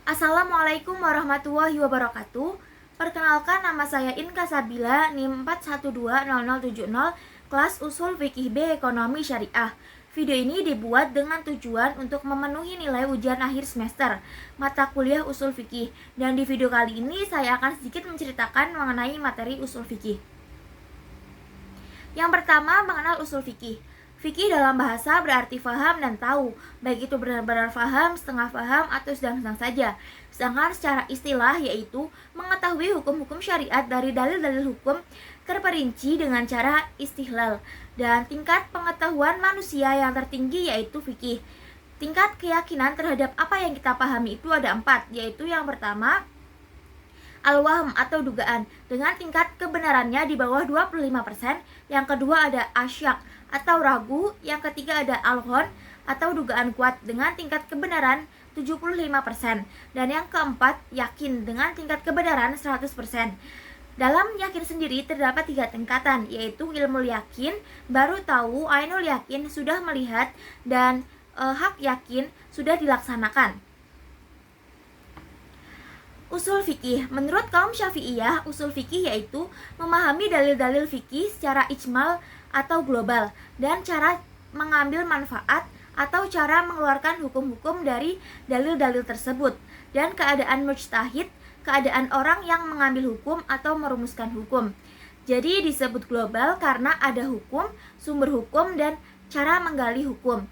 Assalamualaikum warahmatullahi wabarakatuh. Perkenalkan, nama saya Inka Sabila, NIM 4120070, kelas Usul Fikih B Ekonomi Syariah. Video ini dibuat dengan tujuan untuk memenuhi nilai ujian akhir semester mata kuliah Usul Fikih. Dan di video kali ini saya akan sedikit menceritakan mengenai materi Usul Fikih. Yang pertama, mengenal Usul Fikih. Fikih dalam bahasa berarti faham dan tahu, baik itu benar-benar faham, setengah faham, atau sedang-sedang saja. Sedangkan secara istilah yaitu mengetahui hukum-hukum syariat dari dalil-dalil hukum terperinci dengan cara istihlal. Dan tingkat pengetahuan manusia yang tertinggi yaitu fikih. Tingkat keyakinan terhadap apa yang kita pahami itu ada 4, yaitu yang pertama al-wahm atau dugaan dengan tingkat kebenarannya di bawah 25%, yang kedua ada asyak atau ragu, yang ketiga ada al-ghon atau dugaan kuat dengan tingkat kebenaran 75%, dan yang keempat yakin dengan tingkat kebenaran 100%. Dalam yakin sendiri terdapat 3 tingkatan, yaitu ilmu yakin, baru tahu, ainul yakin, sudah melihat, dan hak yakin, sudah dilaksanakan. Usul fikih. Menurut kaum Syafi'iyah, usul fikih yaitu memahami dalil-dalil fikih secara ijmal atau global, dan cara mengambil manfaat atau cara mengeluarkan hukum-hukum dari dalil-dalil tersebut, dan keadaan mujtahid, keadaan orang yang mengambil hukum atau merumuskan hukum. Jadi disebut global karena ada hukum, sumber hukum, dan cara menggali hukum.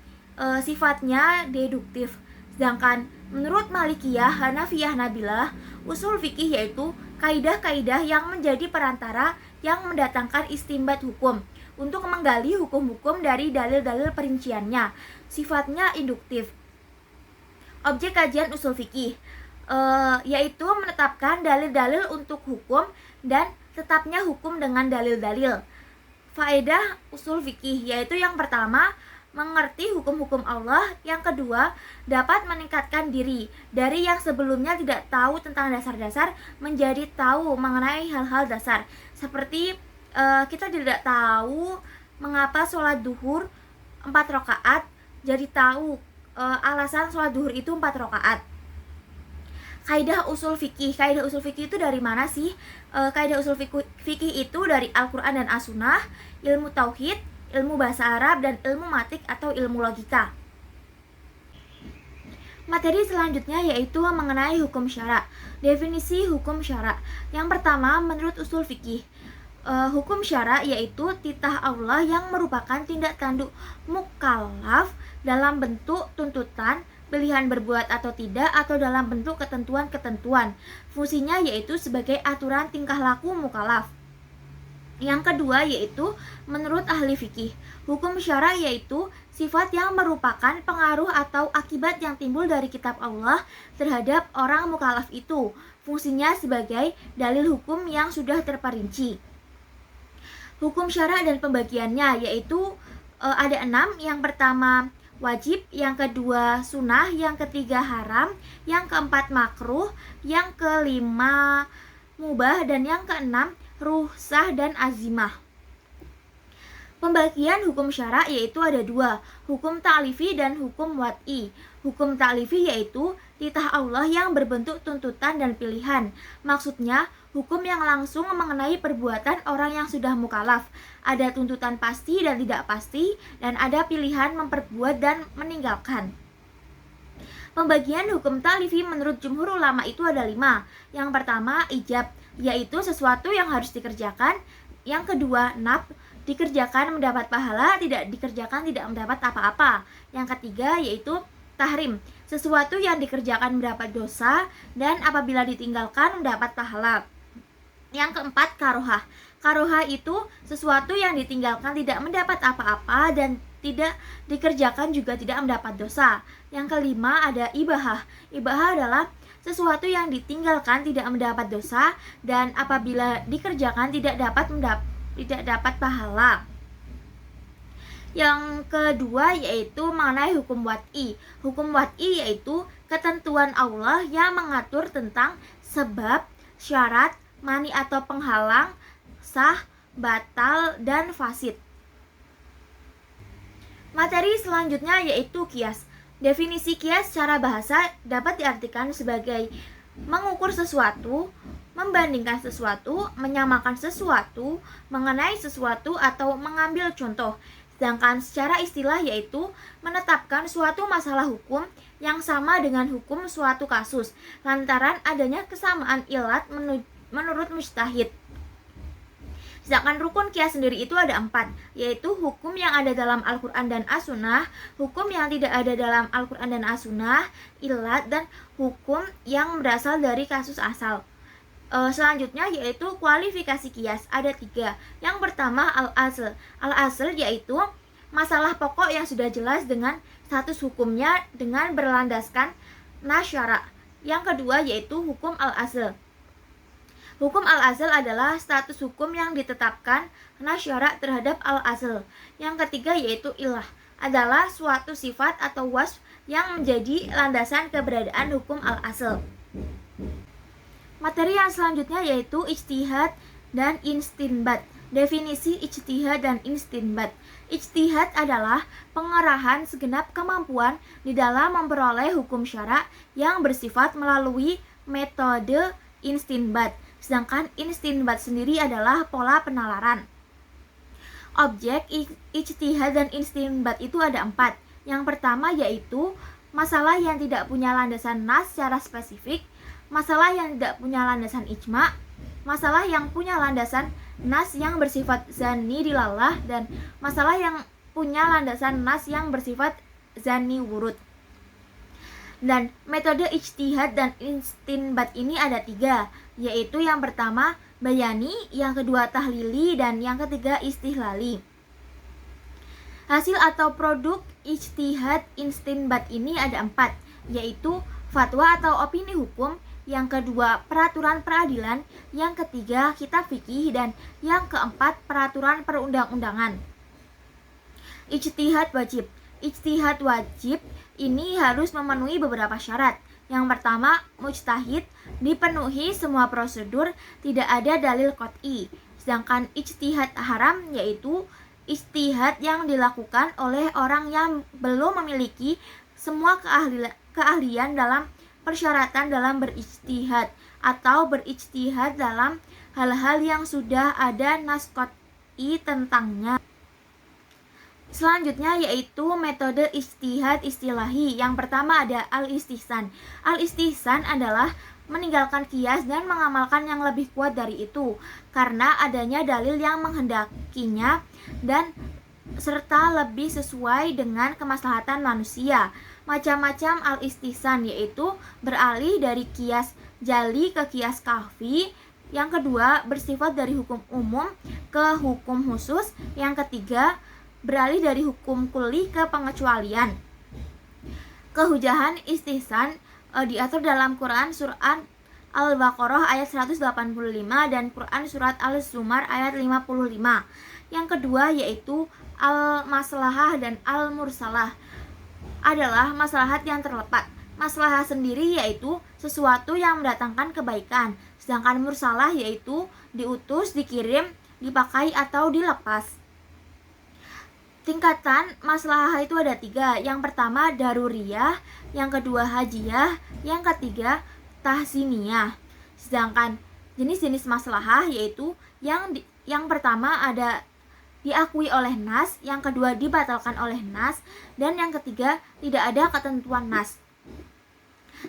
Sifatnya deduktif. Sedangkan menurut Malikiyah, Hanafiyah, Nabilah, usul fikih yaitu kaidah-kaidah yang menjadi perantara yang mendatangkan istimbat hukum untuk menggali hukum-hukum dari dalil-dalil perinciannya. Sifatnya induktif. Objek kajian usul fikih yaitu menetapkan dalil-dalil untuk hukum dan tetapnya hukum dengan dalil-dalil. Faedah usul fikih yaitu yang pertama, mengerti hukum-hukum Allah. Yang kedua, dapat meningkatkan diri dari yang sebelumnya tidak tahu tentang dasar-dasar menjadi tahu mengenai hal-hal dasar. Seperti kita tidak tahu mengapa sholat duhur 4 rakaat, jadi tahu alasan sholat duhur itu 4 rakaat. Kaidah usul fikih. Kaidah usul fikih itu dari mana sih? Kaidah usul fikih itu dari Al-Quran dan As-Sunnah, ilmu tauhid, ilmu bahasa Arab, dan ilmu matik atau ilmu logika. Materi selanjutnya yaitu mengenai hukum syara. Definisi hukum syara. Yang pertama, menurut usul fikih, hukum syara yaitu titah Allah yang merupakan tindak tanduk mukallaf dalam bentuk tuntutan, pilihan berbuat atau tidak, atau dalam bentuk ketentuan-ketentuan. Fungsinya yaitu sebagai aturan tingkah laku mukallaf. Yang kedua yaitu menurut ahli fikih, hukum syara yaitu sifat yang merupakan pengaruh atau akibat yang timbul dari kitab Allah terhadap orang mukallaf itu. Fungsinya sebagai dalil hukum yang sudah terperinci. Hukum syara dan pembagiannya yaitu ada 6. Yang pertama wajib, yang kedua sunnah, yang ketiga haram, yang keempat makruh, yang kelima mubah, dan yang keenam rukhsah dan azimah. Pembagian hukum syara yaitu ada 2, hukum ta'lifi dan hukum wad'i. Hukum ta'lifi yaitu titah Allah yang berbentuk tuntutan dan pilihan. Maksudnya hukum yang langsung mengenai perbuatan orang yang sudah mukallaf. Ada tuntutan pasti dan tidak pasti, dan ada pilihan memperbuat dan meninggalkan. Pembagian hukum ta'lifi menurut jumhur ulama itu ada 5. Yang pertama ijab, yaitu sesuatu yang harus dikerjakan. Yang kedua naf, dikerjakan mendapat pahala, tidak dikerjakan tidak mendapat apa-apa. Yang ketiga yaitu tahrim, sesuatu yang dikerjakan mendapat dosa dan apabila ditinggalkan mendapat pahala. Yang keempat karohah. Karohah itu sesuatu yang ditinggalkan tidak mendapat apa-apa dan tidak dikerjakan juga tidak mendapat dosa. Yang kelima ada ibahah. Ibahah adalah sesuatu yang ditinggalkan tidak mendapat dosa dan apabila dikerjakan tidak dapat pahala. Yang kedua yaitu mengenai hukum wad'i. Hukum wad'i yaitu ketentuan Allah yang mengatur tentang sebab, syarat, mani atau penghalang, sah, batal, dan fasid. Materi selanjutnya yaitu kias. Definisi kias secara bahasa dapat diartikan sebagai mengukur sesuatu, membandingkan sesuatu, menyamakan sesuatu, mengenai sesuatu, atau mengambil contoh. Sedangkan secara istilah yaitu menetapkan suatu masalah hukum yang sama dengan hukum suatu kasus lantaran adanya kesamaan ilat menurut mujtahid. Sedangkan rukun kias sendiri itu ada 4, yaitu hukum yang ada dalam Al-Quran dan As-Sunnah, hukum yang tidak ada dalam Al-Quran dan As-Sunnah, ilat, dan hukum yang berasal dari kasus asal. Selanjutnya yaitu kualifikasi kias, ada 3. Yang pertama al-asl. Al-asl yaitu masalah pokok yang sudah jelas dengan status hukumnya dengan berlandaskan nas syara'. Yang kedua yaitu hukum al-asl. Hukum al-asl adalah status hukum yang ditetapkan nas syara' terhadap al-asl. Yang ketiga yaitu ilah, adalah suatu sifat atau wasf yang menjadi landasan keberadaan hukum al-asl. Materi yang selanjutnya yaitu ijtihad dan istinbat. Definisi ijtihad dan istinbat. Ijtihad adalah pengerahan segenap kemampuan di dalam memperoleh hukum syara' yang bersifat melalui metode istinbat. Sedangkan istinbat sendiri adalah pola penalaran. Objek ijtihad dan istinbat itu ada 4. Yang pertama yaitu masalah yang tidak punya landasan nas secara spesifik, masalah yang tidak punya landasan ijma', masalah yang punya landasan nas yang bersifat zanni dilalah, dan masalah yang punya landasan nas yang bersifat zanni wurud. Dan metode ijtihad dan istinbat ini ada 3, yaitu yang pertama bayani, yang kedua tahlili, dan yang ketiga istihlali. Hasil atau produk ijtihad istinbat ini ada 4, yaitu fatwa atau opini hukum, yang kedua peraturan peradilan, yang ketiga kitab fikih, dan yang keempat peraturan perundang-undangan. Ijtihad wajib. Ijtihad wajib ini harus memenuhi beberapa syarat. Yang pertama, mujtahid dipenuhi semua prosedur, tidak ada dalil qat'i. Sedangkan ijtihad haram yaitu ijtihad yang dilakukan oleh orang yang belum memiliki semua keahlian dalam persyaratan dalam berijtihad atau berijtihad dalam hal-hal yang sudah ada nas qat'i tentangnya. Selanjutnya yaitu metode ijtihad istilahi. Yang pertama ada al-istihsan. Al-istihsan adalah meninggalkan kias dan mengamalkan yang lebih kuat dari itu karena adanya dalil yang menghendakinya dan serta lebih sesuai dengan kemaslahatan manusia. Macam-macam al-istihsan yaitu beralih dari kias jali ke kias kahfi. Yang kedua bersifat dari hukum umum ke hukum khusus. Yang ketiga beralih dari hukum kulli ke pengecualian. Kehujahan istihsan diatur dalam Quran surat Al-Baqarah ayat 185 dan Quran surat Al-Zumar ayat 55. Yang kedua yaitu al-maslahah dan al-mursalah, adalah maslahat yang terlepas. Maslahah sendiri yaitu sesuatu yang mendatangkan kebaikan, sedangkan mursalah yaitu diutus, dikirim, dipakai atau dilepas. Tingkatan maslahah itu ada 3. Yang pertama daruriyah, yang kedua hajiyah, yang ketiga tahsiniyah. Sedangkan jenis-jenis maslahah yaitu yang pertama ada diakui oleh nas, yang kedua dibatalkan oleh nas, dan yang ketiga tidak ada ketentuan nas.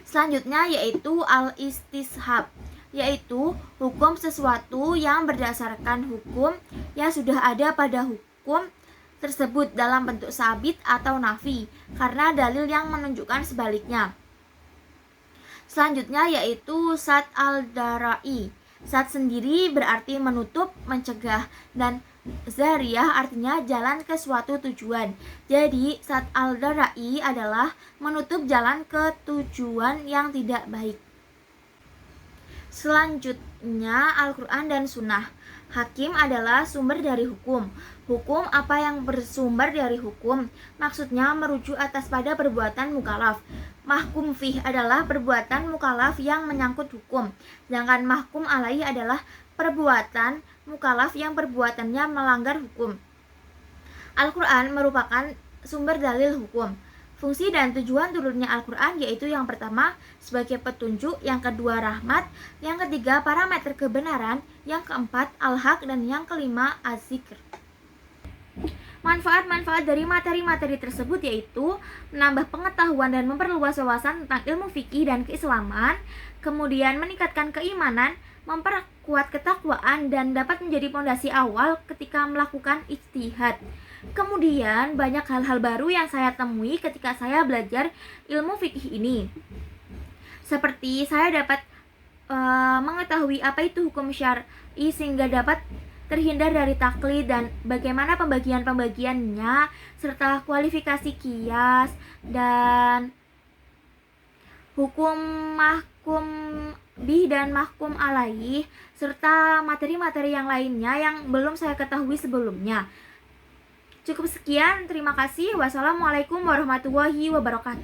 Selanjutnya yaitu al-istishab, yaitu hukum sesuatu yang berdasarkan hukum yang sudah ada pada hukum tersebut dalam bentuk sabit atau nafi karena dalil yang menunjukkan sebaliknya. Selanjutnya yaitu sad al-darai. Sad sendiri berarti menutup, mencegah, dan zariyah artinya jalan ke suatu tujuan. Jadi sad al-darai adalah menutup jalan ke tujuan yang tidak baik. Selanjutnya Al-Quran dan Sunnah. Hakim adalah sumber dari hukum. Hukum apa yang bersumber dari hukum? Maksudnya merujuk atas pada perbuatan mukallaf. Mahkum fih adalah perbuatan mukallaf yang menyangkut hukum. Sedangkan mahkum alaih adalah perbuatan mukallaf yang perbuatannya melanggar hukum. Al-Quran merupakan sumber dalil hukum. Fungsi dan tujuan turunnya Al-Quran yaitu yang pertama sebagai petunjuk, yang kedua rahmat, yang ketiga parameter kebenaran, yang keempat al-haq, dan yang kelima az-zikr. Manfaat-manfaat dari materi-materi tersebut yaitu menambah pengetahuan dan memperluas wawasan tentang ilmu fikih dan keislaman, kemudian meningkatkan keimanan, memperkuat ketakwaan, dan dapat menjadi pondasi awal ketika melakukan ijtihad. Kemudian banyak hal-hal baru yang saya temui ketika saya belajar ilmu fikih ini. Seperti saya dapat mengetahui apa itu hukum syar'i sehingga dapat terhindar dari taklid dan bagaimana pembagian-pembagiannya, serta kualifikasi qiyas dan hukum mahkum bih dan mahkum alaih, serta materi-materi yang lainnya yang belum saya ketahui sebelumnya. Cukup sekian, terima kasih. Wassalamualaikum warahmatullahi wabarakatuh.